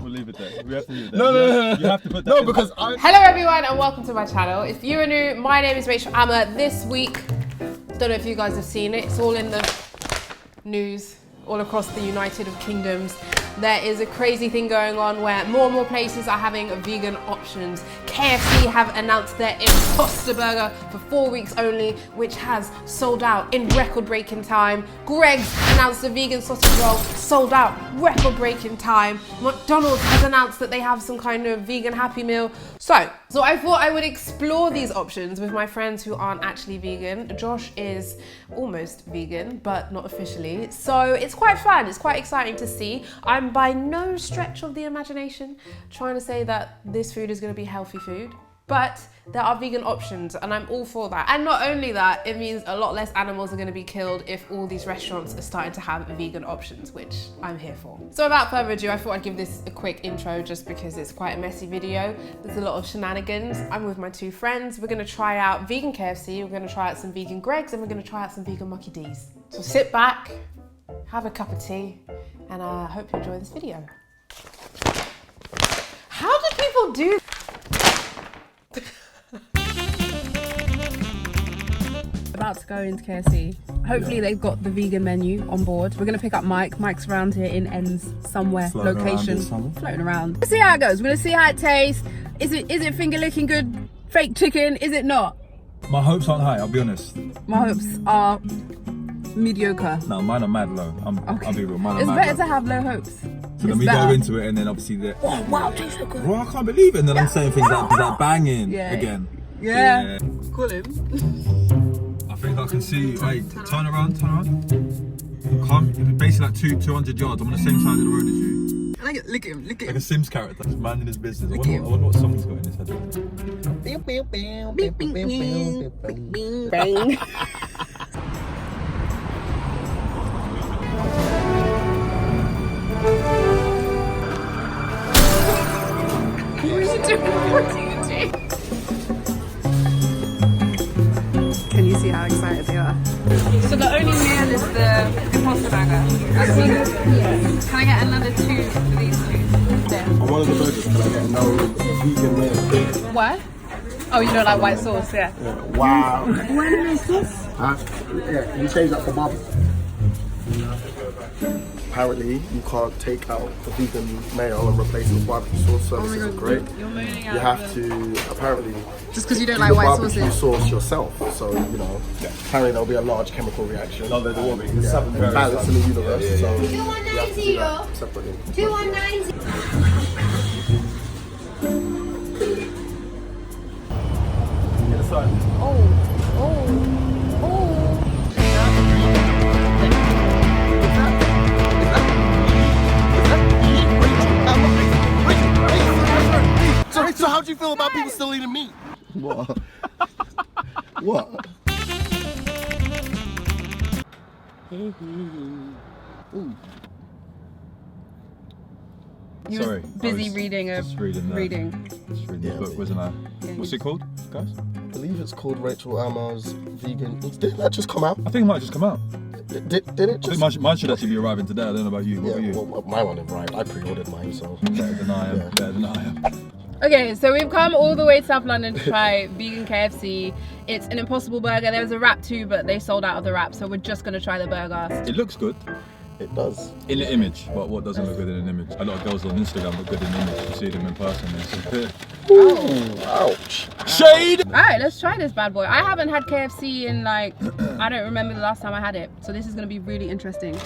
leave it there. We have to leave it there. No. You have to put that. No, because I. Hello everyone and welcome to my channel. If you are new, my name is Rachel Amma. This week, don't know if you guys have seen it, it's all in the news all across the United Kingdoms. There is a crazy thing going on where more and more places are having vegan options. KFC have announced their Imposter Burger for 4 weeks only, which has sold out in record-breaking time. Greg's announced a vegan sausage roll, sold out, record-breaking time. McDonald's has announced that they have some kind of vegan Happy Meal. So I thought I would explore these options with my friends who aren't actually vegan. Josh is almost vegan, but not officially. So it's quite fun, it's quite exciting to see. I'm by no stretch of the imagination trying to say that this food is going to be healthy food, but there are vegan options and I'm all for that. And not only that, it means a lot less animals are going to be killed if all these restaurants are starting to have vegan options, which I'm here for. So without further ado, I thought I'd give this a quick intro just because it's quite a messy video. There's a lot of shenanigans. I'm with my two friends. We're going to try out vegan KFC, we're going to try out some vegan Greg's, and we're going to try out some vegan Mucky D's. So sit back, have a cup of tea, and I hope you enjoy this video. How do people do? About to go into KFC. Hopefully they've got the vegan menu on board. We're gonna pick up Mike. Mike's around here in ends somewhere, floating around. Let's see how it goes. We're gonna see how it tastes. Is it finger licking good? Fake chicken? Is it not? My hopes aren't high, I'll be honest. My hopes are mediocre. No, mine are mad low. I'll be real. Mine are It's mad better low. to have low hopes. So then we go into it and then obviously oh wow, tastes so good. Bro, I can't believe it. And then I'm saying things like banging again. Yeah. Call him. I think I can see. Wait, turn around. Come, basically like 200 yards. I'm on the same side of the road as you. I like it. Look at him. Like a Sims character, just minding his business. I him. wonder what song's got in his head. Bang. Can you see how excited they are? So the only meal is the Imposter Burger. Can I get another 2 for these two? There. On one of the burgers, can I get no vegan mayo? Why? Oh, you don't like white sauce, yeah. Wow. Why no sauce? Yeah, you change that for barbecue. Apparently, you can't take out the vegan mayo and replace it with barbecue sauce. So this is great. You're moaning out. You have to apparently just because you don't do like the white barbecue sauces. sauce yourself. So apparently there'll be a large chemical reaction. No, there will be. And balance in the universe. So you 2190. have to do that separately. 2190. So how do you feel about people still eating meat? What? What? You Sorry, was busy reading the book, wasn't I? Yeah, What's it called, guys? I believe it's called Rachel Amma's Vegan. Didn't that just come out? I think it might just come out. Did it I just? think mine should actually be arriving today. I don't know about you. What about you? Well, my one arrived. I pre-ordered mine, so. Better than I am. Yeah. Better than I am. Okay, so we've come all the way to South London to try vegan KFC. It's an Impossible Burger. There was a wrap too, but they sold out of the wrap, so we're just gonna try the burger. It looks good It does. in the image, but what doesn't look good in an image? A lot of girls on Instagram look good in the image. You see them in person. Ooh, ouch. All Shade. right, let's try this bad boy. I haven't had KFC in like, I don't remember the last time I had it. So this is gonna be really interesting.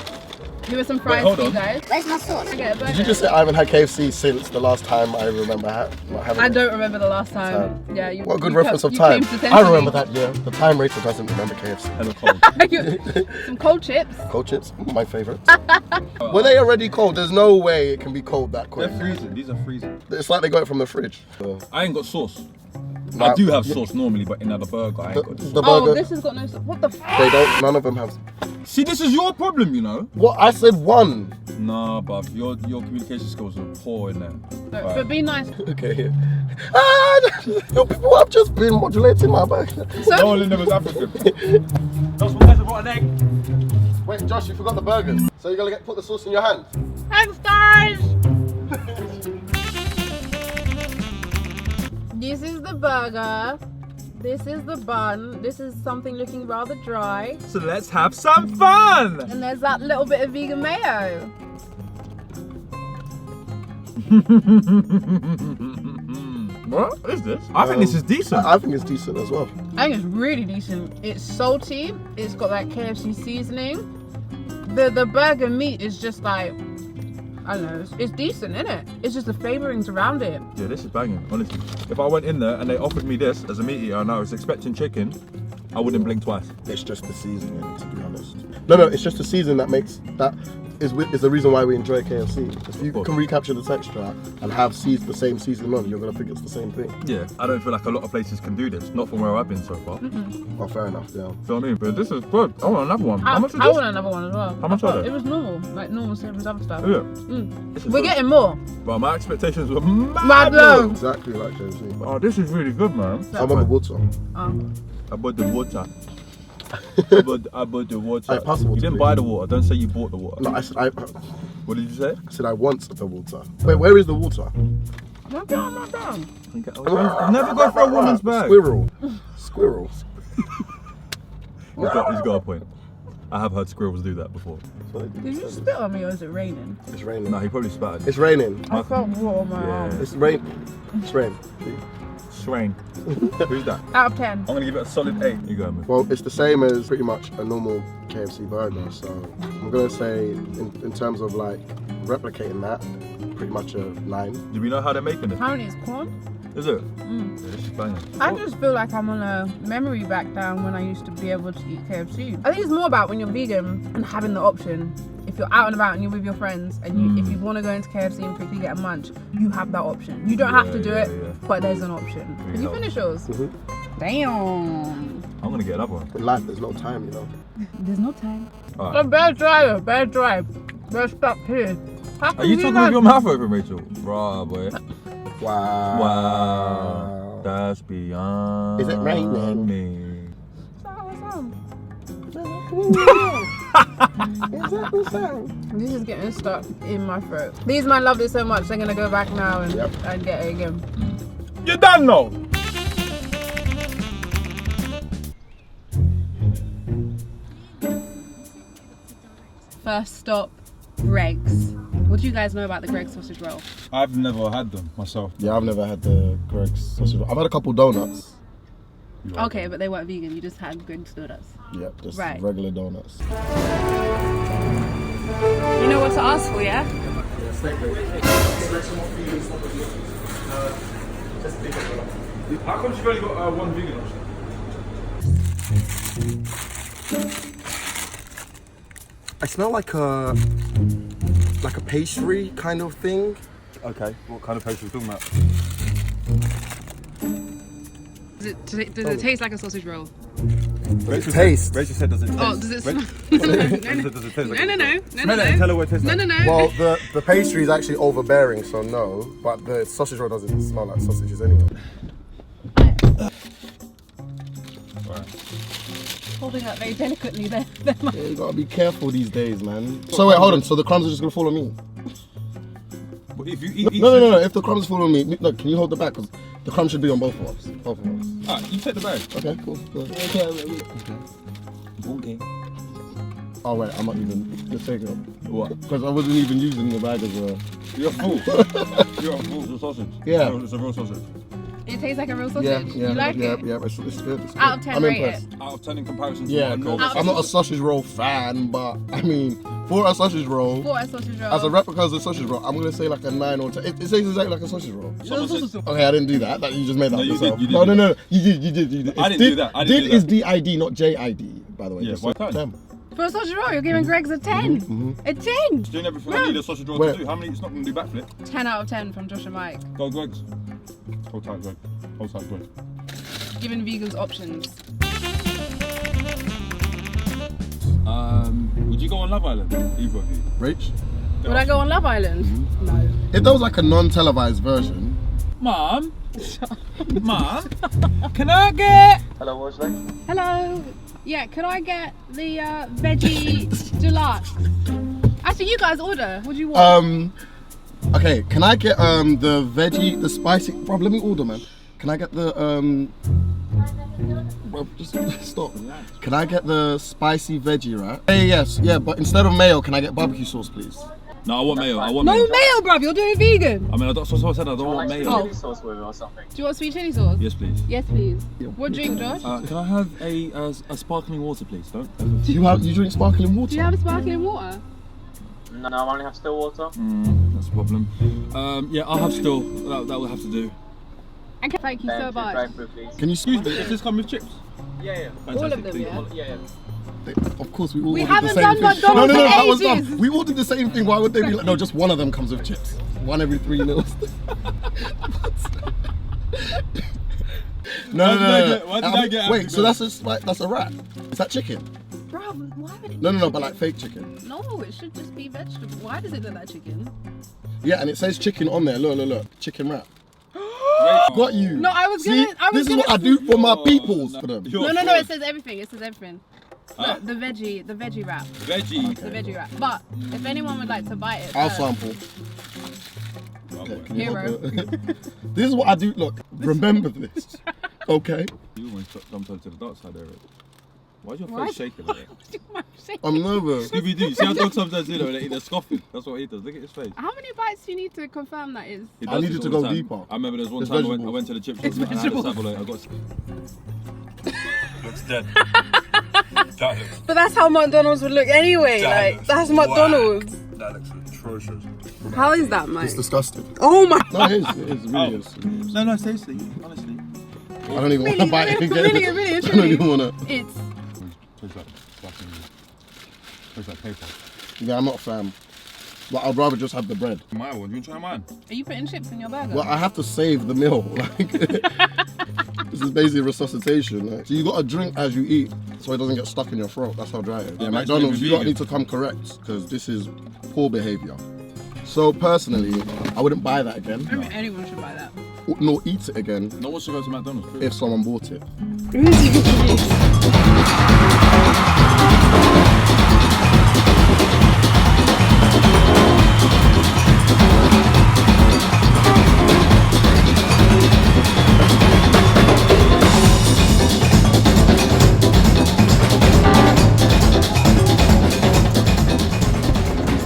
Here are some fries hold for you on. guys. Where's my sauce? I get a burger. Did you just say I haven't had KFC since the last time I remember having I it? don't remember the last time. Yeah, you. What a good you reference kept- of you time. came to I sense remember me. that, yeah. The time Rachel doesn't remember KFC. Hello, cold. Some cold chips. Cold chips, my favourite. Were they already cold? There's no way it can be cold that quick. They're freezing. These are freezing. It's like they got it from the fridge. I ain't got sauce. No, I do have sauce normally, but in the burger, I ain't got the sauce. The Oh, burger, this has got no. What the? they don't, none of them have. See, this is your problem, you know. What? I said one. Nah, bruv, your communication skills are poor in there. But be nice. Okay. Your people have just been modulating my burger. No one in there was African. That's what I brought an egg. Wait, Josh, you forgot the burgers. So you're gonna put the sauce in your hand? Thanks, guys. This is the burger. This is the bun. This is something looking rather dry. So let's have some fun! And there's that little bit of vegan mayo. What is this? I think this is decent. I think it's decent as well. I think it's really decent. It's salty. It's got that KFC seasoning. The burger meat is just like, I don't know, it's decent, isn't it? It's just the flavorings around it. Yeah, this is banging, honestly. If I went in there and they offered me this as a meat eater and I was expecting chicken, I wouldn't blink twice. It's just the seasoning, to be honest. No, it's just the seasoning that makes that is the reason why we enjoy KFC. If you can recapture the texture and have the same seasoning on, you're gonna think it's the same thing. Yeah, I don't feel like a lot of places can do this. Not from where I've been so far. Oh, fair enough. Yeah. You know what I mean? But this is good. I want another one. How much is I this? want another one as well. How much are they? It was normal, like normal same as other stuff. Yeah. We're getting more. Well, my expectations were mad Mad low. low. Exactly like KFC. Oh, this is really good, man. I'm on the water. I bought the water. I bought the water. Alright, pass the water, You didn't please. buy the water. Don't say you bought the water. No, I said What did you say? I want the water. Wait, where is the water? Not down. Never go for a woman's bag. Squirrel. He's got a point. I have heard squirrels do that before. Did you spit on me or is it raining? It's raining. No, he probably spat. It's raining. I felt water on my arm. It's rain. It's rain. Swain. Who's that? Out of 10. I'm gonna give it a solid 8. You go, man. Well, it's the same as pretty much a normal KFC burger, so I'm gonna say in terms of like replicating that, pretty much a 9. Do we know how they're making it? Apparently it's corn. Is it? Yeah, this is banging. I just feel like I'm on a memory back down when I used to be able to eat KFC. I think it's more about when you're vegan and having the option. If you're out and about and you're with your friends and if you want to go into KFC and quickly get a munch, you have that option. You don't have to do it, but there's an option. Can you finish yours? Damn. I'm gonna get another one. In life, there's no time, you know. There's no time. Alright. So better drive. Better stop here. Are you talking with your mouth open, Rachel? Raw, boy. Wow. That's beyond Is it raining? me. This is getting stuck in my throat. These man love it so much, they're gonna go back now and get it again. You done know? First stop, Greg's. What do you guys know about the Greg's sausage roll? I've never had them myself. Yeah, I've never had the Greg's sausage roll. I've had a couple donuts. Okay, but they weren't vegan, you just had Greg's donuts. Yep, just Right. regular donuts. You know what to ask for, yeah? How come you've only got one vegan option? I smell like a pastry kind of thing. Okay, what kind of pastry are you talking about? Does it taste like a sausage roll? Does it taste? Rachel said, does it taste? Oh, does it smell? Does it taste like No. Smell it and tell her what it tastes like. No. Well, the pastry is actually overbearing, so no. But the sausage roll doesn't smell like sausages anyway. Alright. Holding up very delicately there. Yeah, you gotta be careful these days, man. So wait, hold on. So the crumbs are just gonna fall on me? But if you eat No. If the crumbs fall on me, no. Can you hold the bag? Because the crumbs should be on both of us. Both of us. Alright, you take the bag. Okay, cool. Okay. Oh wait, I'm not even. Just take it up. What? Because I wasn't even using the bag as a. You're a fool. You're a fool. It's a sausage. Yeah. It's a real sausage. It tastes like a real sausage. Yeah, You like it? Yeah, it's good. It's good. Out of 10, I'm rate impressed. it. Out of 10 in comparison to Yeah, what I no, know. I'm not a sausage roll fan, but I mean, for a sausage roll, For a sausage roll. as a replica of a sausage roll, I'm gonna say like a 9 or 10. It tastes exactly like a sausage roll. Someone said- Okay, I didn't do that. You just made that No, up you yourself. did, you No, did. you did. I didn't do that. I didn't do Is that. DID, not JID, by the way. Yeah, just why so- can't? Damn. For a sausage roll, you're giving Greg's a 10. A 10. Doing everything I need a sausage roll Wait. to do. How many? It's not going to do backflip. 10 out of 10 from Josh and Mike. Go, Greg's. Hold tight, Greg. Hold tight, Greg. Giving vegans options. Would you go on Love Island? Either of you. Rach? Would I go on Love Island? No. If there was like a non-televised version, Mom? Mom? Can I get... hello, what's that? Hello. Yeah, could I get the veggie deluxe? Actually, you guys order. What do you want? Okay, can I get the veggie, the spicy? Bro, let me order, man. Can I get the bro, just stop. Can I get the spicy veggie wrap? Hey, yes, yeah, but instead of mayo, can I get barbecue sauce, please? No, I want mayo. I want No mayo. mayo, bruv. You're doing vegan. I mean, I said I don't want mayo. Oh. Chili sauce with it or something. Do you want sweet chili sauce? Yes, please. Yes, please. What drink, Josh? Can I have a sparkling water, please? Don't. You drink sparkling water? Do you have sparkling water? No, I only have still water. That's a problem. Yeah, I'll have still. That will have to do. Okay, thank you so much. Drive-thru, please. Can you Excuse me, does this come with chips? Yeah. All of them, yeah? Yeah. Of course, we all We ordered haven't the same done thing. McDonald's no, in that was ages. dumb. We ordered the same thing. Why would they be like, no, just one of them comes with chips. One every 3 meals. No. Why did I get Wait, so that's a wrap? Is that chicken? Bro, why would it No, but like fake chicken. No, it should just be vegetable. Why does it look like chicken? Yeah, and it says chicken on there. Look. Chicken wrap. Got you. No, I was See, gonna- I was this is gonna- what I do for my peoples. For them. No, it says everything. It says everything. Huh? The veggie wrap. Veggie. The veggie wrap. But if anyone would like to buy it, I'll sample. Can you Hero. hold the- This is what I do. Look, remember this. Okay. You almost jumped onto the dark side, Eric. Why's your Why? face shaking like that? I'm nervous. Scooby-Doo. See how dogs sometimes do that? They're scoffing. That's what he does. Look at his face. How many bites do you need to confirm that is? He I does needed this to all go the time. deeper. I remember there's one It's time I vegetables. went to the chip shop It's and I had a vegetables. savaloy. I got. Looks dead. That looks, But that's how McDonald's would look anyway. That's McDonald's. that looks atrocious. How is that, mate? It's disgusting. Oh my. No, it is. It really is. No, seriously, honestly. I don't even want to bite it again. Really, I don't truly. even want to. It's. Tastes like paper. Yeah, I'm not a fan. Like, I'd rather just have the bread. My one. You want to try mine? Are you putting chips in your burger? Well, I have to save the meal. Like, this is basically resuscitation. Like, so you got to drink as you eat, so it doesn't get stuck in your throat. That's how dry it is. Yeah, Imagine McDonald's, if you you're don't need to come correct because this is poor behavior. So personally, I wouldn't buy that again, I mean, anyone should buy that. nor eat it again No one should go to McDonald's. Period. if someone bought it.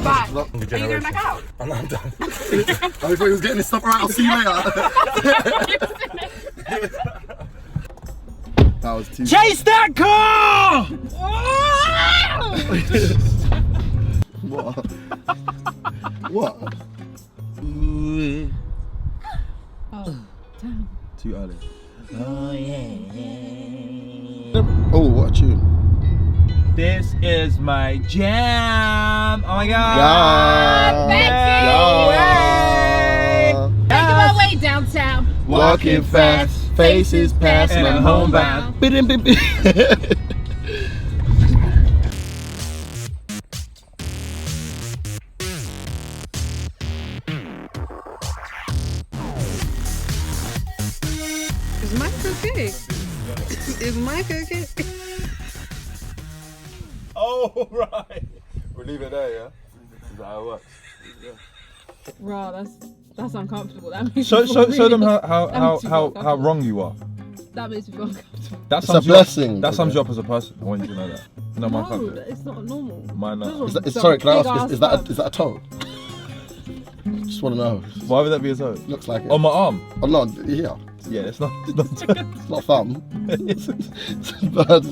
Bye. Are you going back out? I'm done. I thought he was getting his stuff right. I'll see you later. That was too. Chase that car! What? What? Too early. Oh, what a tune. This is my jam. Oh my god. Yeah. Making my way downtown. Walking fast, faces past, and I'm homebound. Bidin, bid, bid. Is Mike okay? Is Mike okay? Oh, right. We'll leave it there, yeah? Is that how it works? Bro, that's uncomfortable. That makes Show me feel show them really- how that makes me feel uncomfortable. wrong you are. That makes me feel uncomfortable. That It's a sums you blessing. Up, that sums you up as a person. I want you to know that. No, my No, country. it's not normal. Mine not. Those are Sorry, can I big ask? ass Is that bugs. a toe? Just want to know. Why would that be a toe? Looks like it. On my arm? Oh no, here. Yeah, it's not. It's not. It's not thumb. It's a bird.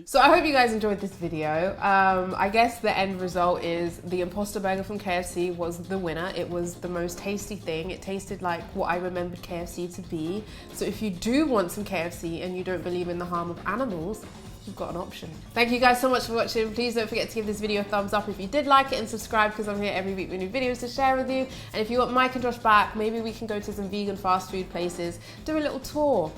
So I hope you guys enjoyed this video. I guess the end result is the imposter burger from KFC was the winner. It was the most tasty thing. It tasted like what I remembered KFC to be. So if you do want some KFC and you don't believe in the harm of animals, you've got an option. Thank you guys so much for watching. Please don't forget to give this video a thumbs up if you did like it, and subscribe because I'm here every week with new videos to share with you. And if you want Mike and Josh back, maybe we can go to some vegan fast food places, do a little tour,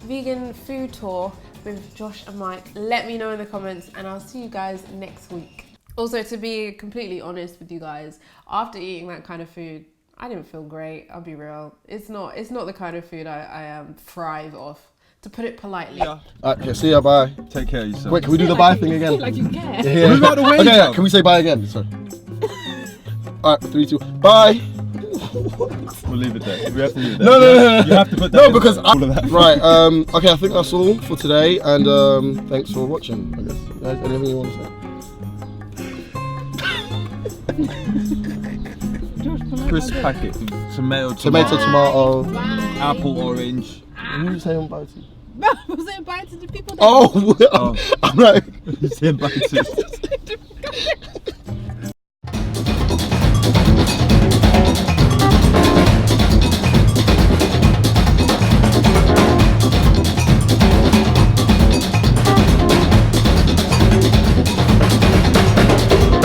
vegan food tour with Josh and Mike. Let me know in the comments and I'll see you guys next week. Also, to be completely honest with you guys, after eating that kind of food, I didn't feel great. I'll be real. It's not the kind of food I thrive off, to put it politely. Yeah. Okay, see ya, bye. Take care of yourself. Wait, can we do the bye thing again? Like you care. Yeah. Move out the way, Okay, fam. can we say bye again? Sorry. Alright, 3, 2, bye. We'll leave it there. We have to leave it there. No. You have to put that No, in because there, all of that. right. Okay, I think that's all for today, and thanks for watching. I guess. Anything you want to say? Crisp packet. Tomato, Tomato. apple, orange. What did you say on Bounty? Was it invited to people? Oh, I'm like. Same